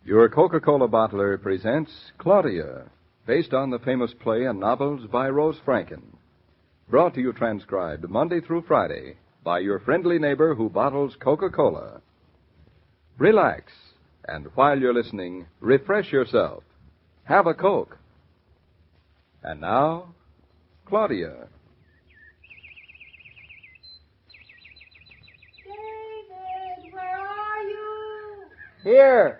Your Coca-Cola bottler presents Claudia, based on the famous play and novels by Rose Franken. Brought to you transcribed Monday through Friday by your friendly neighbor who bottles Coca-Cola. Relax, and while you're listening, refresh yourself. Have a Coke. And now, Claudia. David, where are you? Here.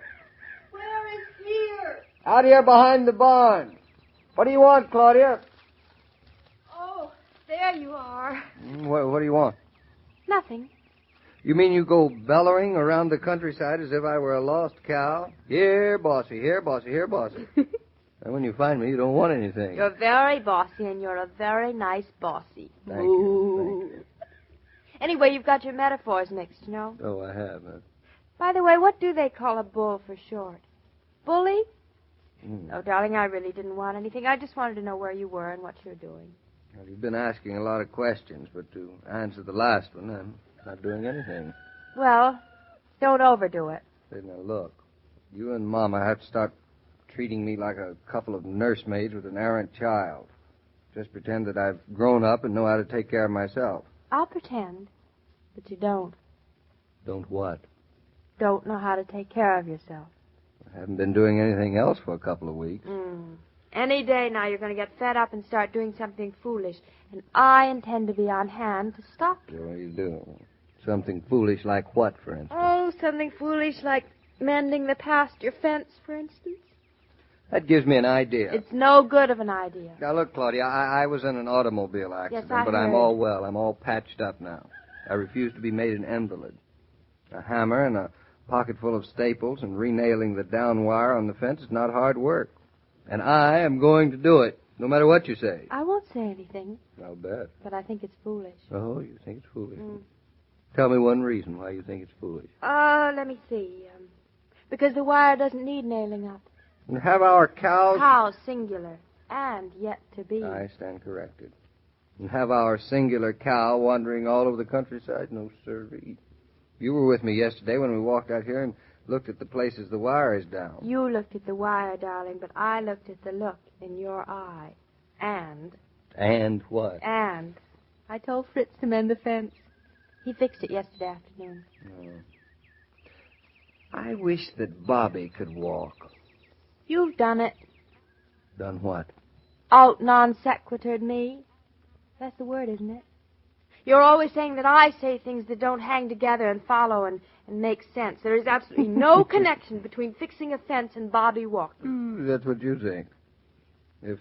Where is here? Out here behind the barn. What do you want, Claudia? Oh, there you are. What do you want? Nothing. You mean you go bellowing around the countryside as if I were a lost cow? Here, bossy, here, bossy, here, bossy. And when you find me, you don't want anything. You're very bossy, and you're a very nice bossy. Thank you. Anyway, you've got your metaphors mixed, you know. Oh, I have. By the way, what do they call a bull for short? Bully? Oh, darling, I really didn't want anything. I just wanted to know where you were and what you're doing. Well, you've been asking a lot of questions, but to answer the last one, I'm not doing anything. Well, don't overdo it. Say, now, look, you and Mama have to start treating me like a couple of nursemaids with an errant child. Just pretend that I've grown up and know how to take care of myself. I'll pretend, but you don't. Don't what? Don't know how to take care of yourself. I haven't been doing anything else for a couple of weeks. Any day now you're going to get fed up and start doing something foolish, and I intend to be on hand to stop you. What do you do? Something foolish like what, for instance? Oh, something foolish like mending the pasture fence, for instance. That gives me an idea. It's no good of an idea. Now, look, Claudia, I was in an automobile accident, but I'm all well. I'm all patched up now. I refuse to be made an invalid. A hammer and a pocket full of staples and renailing the down wire on the fence is not hard work. And I am going to do it, no matter what you say. I won't say anything. I'll bet. But I think it's foolish. Oh, you think it's foolish? Tell me one reason why you think it's foolish. Let me see. Because the wire doesn't need nailing up. And have our cows... Cows, singular, and yet to be. I stand corrected. And have our singular cow wandering all over the countryside? No, sirree. You were with me yesterday when we walked out here and looked at the places the wire is down. You looked at the wire, darling, but I looked at the look in your eye. And... And what? And I told Fritz to mend the fence. He fixed it yesterday afternoon. Oh. I wish that Bobby could walk. You've done it. Done what? Out non sequitured me. That's the word, isn't it? You're always saying that I say things that don't hang together and follow and make sense. There is absolutely no connection between fixing a fence and Bobby walking. That's what you think. If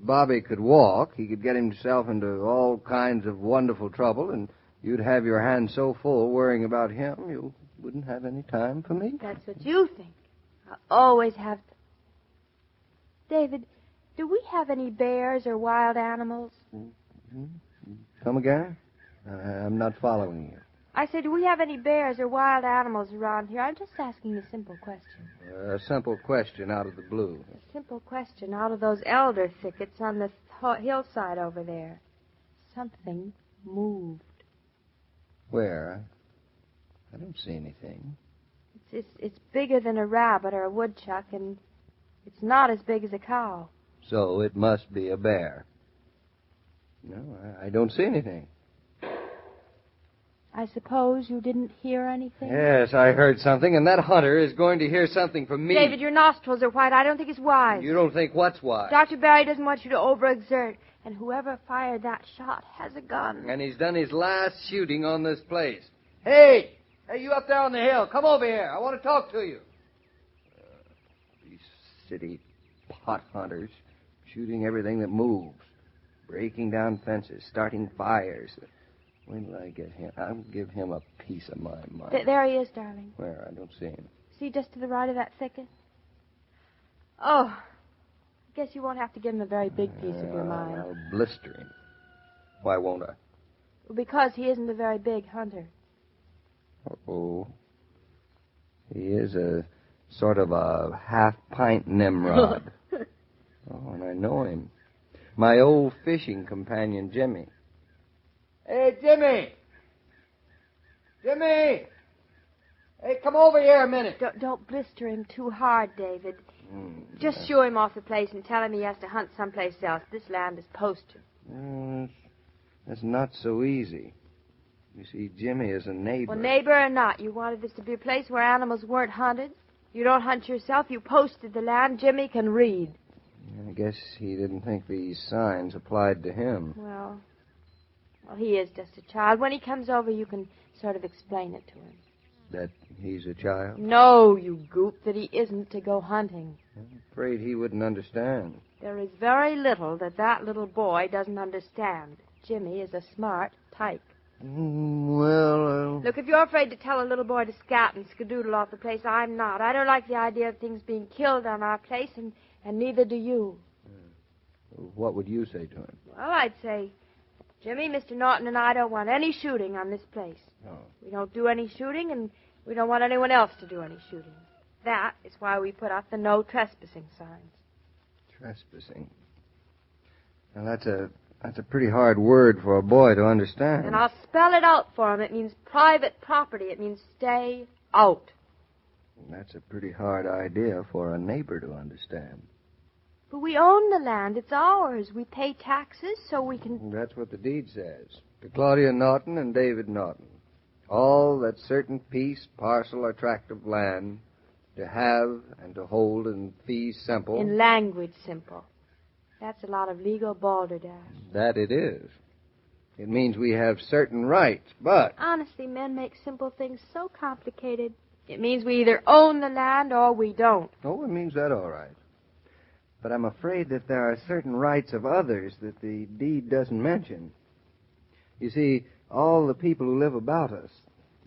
Bobby could walk, he could get himself into all kinds of wonderful trouble, and you'd have your hands so full worrying about him, you wouldn't have any time for me. That's what you think. I always have... David, do we have any bears or wild animals? Come again? I'm not following you. I said, do we have any bears or wild animals around here? I'm just asking a simple question. A simple question out of the blue. A simple question out of those elder thickets on the hillside over there. Something moved. Where? I don't see anything. It's bigger than a rabbit or a woodchuck, and it's not as big as a cow. So it must be a bear. No, I don't see anything. I suppose you didn't hear anything? Yes, I heard something, and that hunter is going to hear something from me. David, your nostrils are white. I don't think it's wise. You don't think what's wise? Dr. Barry doesn't want you to overexert, and whoever fired that shot has a gun. And he's done his last shooting on this place. Hey, you up there on the hill, come over here. I want to talk to you. These city pot hunters, shooting everything that moves, breaking down fences, starting fires. When will I get him? I'll give him a piece of my mind. There he is, darling. Where? I don't see him. See, just to the right of that thicket? Oh, I guess you won't have to give him a very big piece of your mind. I'll blister him. Why won't I? Well, because he isn't a very big hunter. Oh. He is a sort of a half-pint Nimrod. Oh, and I know him. My old fishing companion, Jimmy. Hey, Jimmy! Jimmy! Hey, come over here a minute. Don't blister him too hard, David. Just shoo him off the place and tell him he has to hunt someplace else. This land is posted. That's not so easy. You see, Jimmy is a neighbor. Well, neighbor or not, you wanted this to be a place where animals weren't hunted. You don't hunt yourself. You posted the land. Jimmy can read. I guess he didn't think these signs applied to him. Well, he is just a child. When he comes over, you can sort of explain it to him. That he's a child? No, you goop, that he isn't to go hunting. I'm afraid he wouldn't understand. There is very little that little boy doesn't understand. Jimmy is a smart tyke. Well, Look, if you're afraid to tell a little boy to scat and skedoodle off the place, I'm not. I don't like the idea of things being killed on our place, and neither do you. What would you say to him? Well, I'd say, Jimmy, Mr. Naughton and I don't want any shooting on this place. Oh. We don't do any shooting, and we don't want anyone else to do any shooting. That is why we put up the no trespassing signs. Trespassing? Now, that's a pretty hard word for a boy to understand. And I'll spell it out for him. It means private property. It means stay out. That's a pretty hard idea for a neighbor to understand. But we own the land. It's ours. We pay taxes so we can... That's what the deed says. To Claudia Naughton and David Naughton. All that certain piece, parcel, or tract of land to have and to hold in fee simple. In language simple. That's a lot of legal balderdash. That it is. It means we have certain rights, but... Honestly, men make simple things so complicated. It means we either own the land or we don't. Oh, it means that all right. But I'm afraid that there are certain rights of others that the deed doesn't mention. You see, all the people who live about us,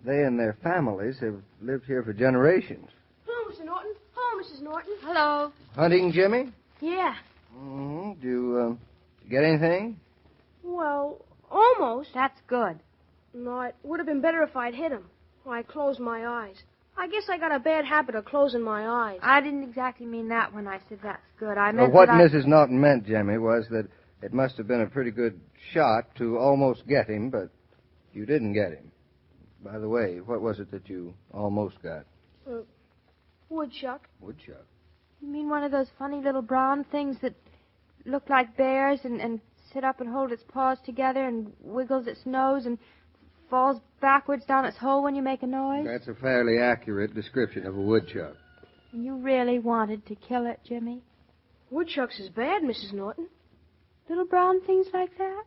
they and their families have lived here for generations. Hello, Mr. Naughton. Hello, Mrs. Naughton. Hello. Hunting, Jimmy? Yeah. Mm-hmm. Did you get anything? Well, almost. That's good. No, it would have been better if I'd hit him. Well, I closed my eyes. I guess I got a bad habit of closing my eyes. I didn't exactly mean that when I said that's good. I meant What that Mrs. Naughton meant, Jimmy, was that it must have been a pretty good shot to almost get him, but you didn't get him. By the way, what was it that you almost got? Woodchuck. Woodchuck. You mean one of those funny little brown things that look like bears and sit up and hold its paws together and wiggles its nose and falls backwards down its hole when you make a noise? That's a fairly accurate description of a woodchuck. And you really wanted to kill it, Jimmy? Woodchucks is bad, Mrs. Naughton. Little brown things like that?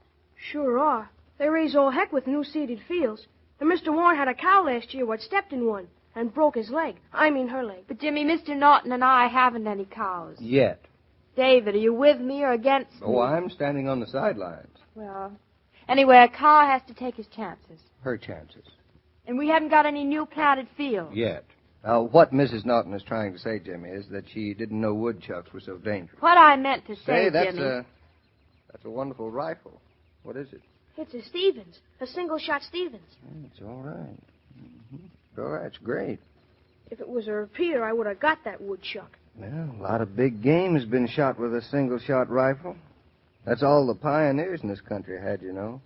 Sure are. They raise all heck with new-seeded fields. And Mr. Warren had a cow last year what stepped in one and broke his leg. I mean her leg. But, Jimmy, Mr. Naughton and I haven't any cows. Yet. David, are you with me or against me? Oh, I'm standing on the sidelines. Well, anyway, a cow has to take his chances. Her chances. And we haven't got any new planted fields. Yet. Now, what Mrs. Naughton is trying to say, Jimmy, is that she didn't know woodchucks were so dangerous. What I meant to say, that's Jimmy... That's a wonderful rifle. What is it? It's a Stevens. A single-shot Stevens. It's all right. Mm-hmm. All right, it's great. If it was a repeater, I would have got that woodchuck. Well, a lot of big game has been shot with a single-shot rifle. That's all the pioneers in this country had, you know.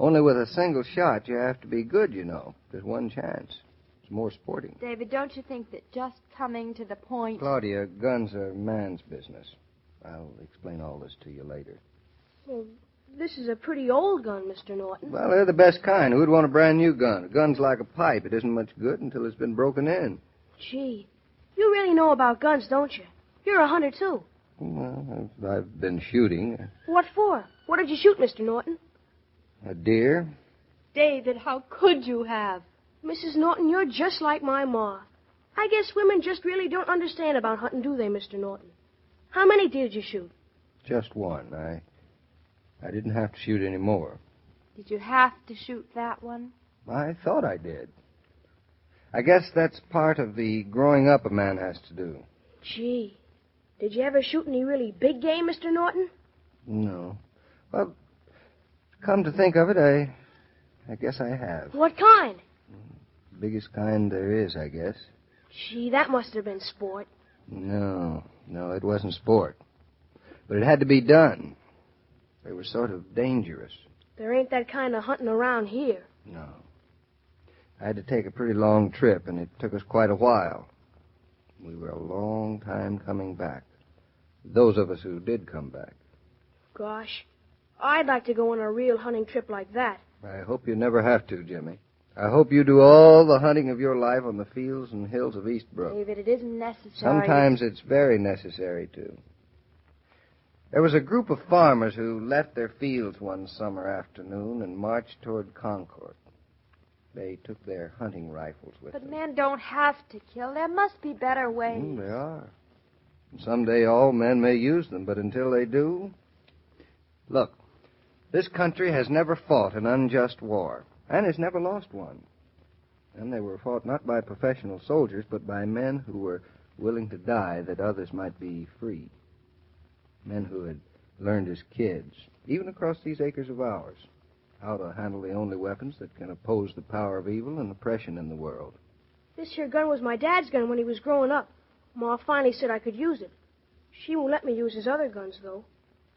Only with a single shot, you have to be good, you know. There's one chance. It's more sporting. David, don't you think that just coming to the point... Claudia, guns are man's business. I'll explain all this to you later. Well, this is a pretty old gun, Mr. Naughton. Well, they're the best kind. Who'd want a brand new gun? A gun's like a pipe. It isn't much good until it's been broken in. Gee, you really know about guns, don't you? You're a hunter, too. Well, I've been shooting. What for? What did you shoot, Mr. Naughton? A deer. David, how could you have? Mrs. Naughton, you're just like my ma. I guess women just really don't understand about hunting, do they, Mr. Naughton? How many deer did you shoot? Just one. I didn't have to shoot any more. Did you have to shoot that one? I thought I did. I guess that's part of the growing up a man has to do. Gee, did you ever shoot any really big game, Mr. Naughton? No. Well, come to think of it, I guess I have. What kind? Biggest kind there is, I guess. Gee, that must have been sport. No, it wasn't sport. But it had to be done. They were sort of dangerous. There ain't that kind of hunting around here. No. I had to take a pretty long trip, and it took us quite a while. We were a long time coming back. Those of us who did come back. Gosh, I'd like to go on a real hunting trip like that. I hope you never have to, Jimmy. I hope you do all the hunting of your life on the fields and hills of Eastbrook. David, it isn't necessary. Sometimes it's very necessary, too. There was a group of farmers who left their fields one summer afternoon and marched toward Concord. They took their hunting rifles with them. But men don't have to kill. There must be better ways. There are. And someday all men may use them, but until they do... Look, this country has never fought an unjust war, and has never lost one. And they were fought not by professional soldiers, but by men who were willing to die that others might be free. Men who had learned as kids, even across these acres of ours, how to handle the only weapons that can oppose the power of evil and oppression in the world. This here gun was my dad's gun when he was growing up. Ma finally said I could use it. She won't let me use his other guns, though.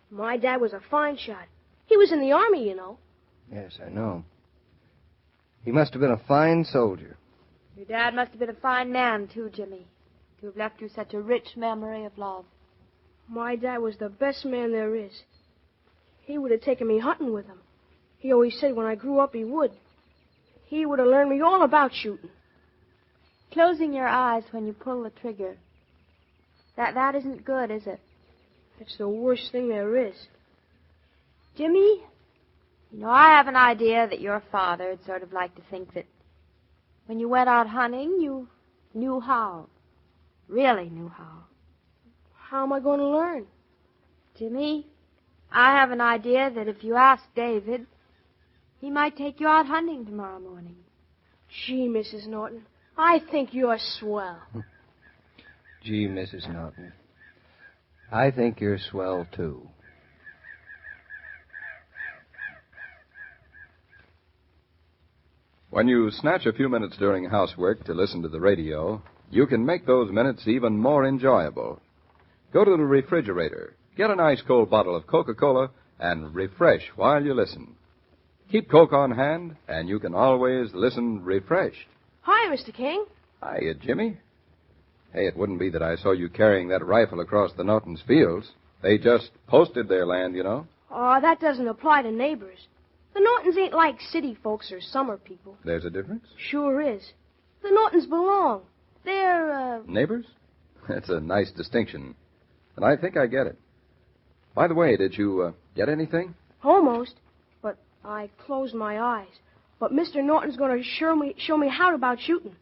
My dad was a fine shot. He was in the army, you know. Yes, I know. He must have been a fine soldier. Your dad must have been a fine man, too, Jimmy, to have left you such a rich memory of love. My dad was the best man there is. He would have taken me hunting with him. He always said when I grew up he would. He would have learned me all about shooting. Closing your eyes when you pull the trigger. That isn't good, is it? It's the worst thing there is. Jimmy, you know, I have an idea that your father would sort of like to think that when you went out hunting, you knew how. Really knew how. How am I going to learn? Jimmy, I have an idea that if you ask David, he might take you out hunting tomorrow morning. Gee, Mrs. Naughton, I think you're swell. Gee, Mrs. Naughton, I think you're swell, too. When you snatch a few minutes during housework to listen to the radio, you can make those minutes even more enjoyable. Go to the refrigerator, get an ice-cold bottle of Coca-Cola, and refresh while you listen. Keep Coke on hand, and you can always listen refreshed. Hi, Mr. King. Hiya, Jimmy. Hey, it wouldn't be that I saw you carrying that rifle across the Naughton's fields. They just posted their land, you know. Oh, that doesn't apply to neighbors. The Naughton's ain't like city folks or summer people. There's a difference? Sure is. The Naughton's belong. They're, Neighbors? That's a nice distinction. And I think I get it. By the way, did you get anything? Almost. But I closed my eyes. But Mr. Naughton's going to show me how about shooting.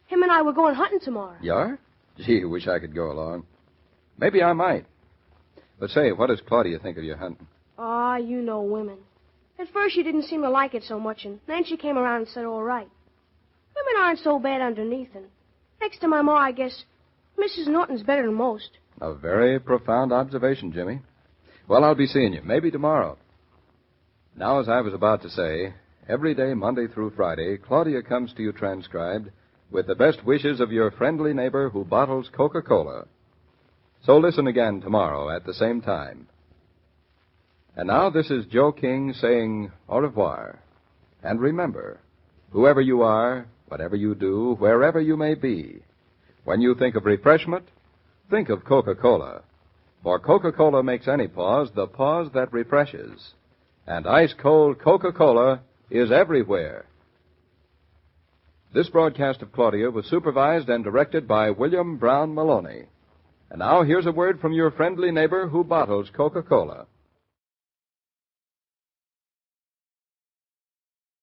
Him and I were going hunting tomorrow. You are? Gee, wish I could go along. Maybe I might. But say, what does Claudia think of your hunting? Ah, you know women. At first she didn't seem to like it so much, and then she came around and said all right. Women aren't so bad underneath, and next to my ma, I guess Mrs. Naughton's better than most. A very profound observation, Jimmy. Well, I'll be seeing you, maybe tomorrow. Now, as I was about to say, every day, Monday through Friday, Claudia comes to you transcribed with the best wishes of your friendly neighbor who bottles Coca-Cola. So listen again tomorrow at the same time. And now this is Joe King saying au revoir. And remember, whoever you are, whatever you do, wherever you may be, when you think of refreshment, think of Coca-Cola. For Coca-Cola makes any pause the pause that refreshes. And ice-cold Coca-Cola is everywhere. This broadcast of Claudia was supervised and directed by William Brown Meloney. And now here's a word from your friendly neighbor who bottles Coca-Cola.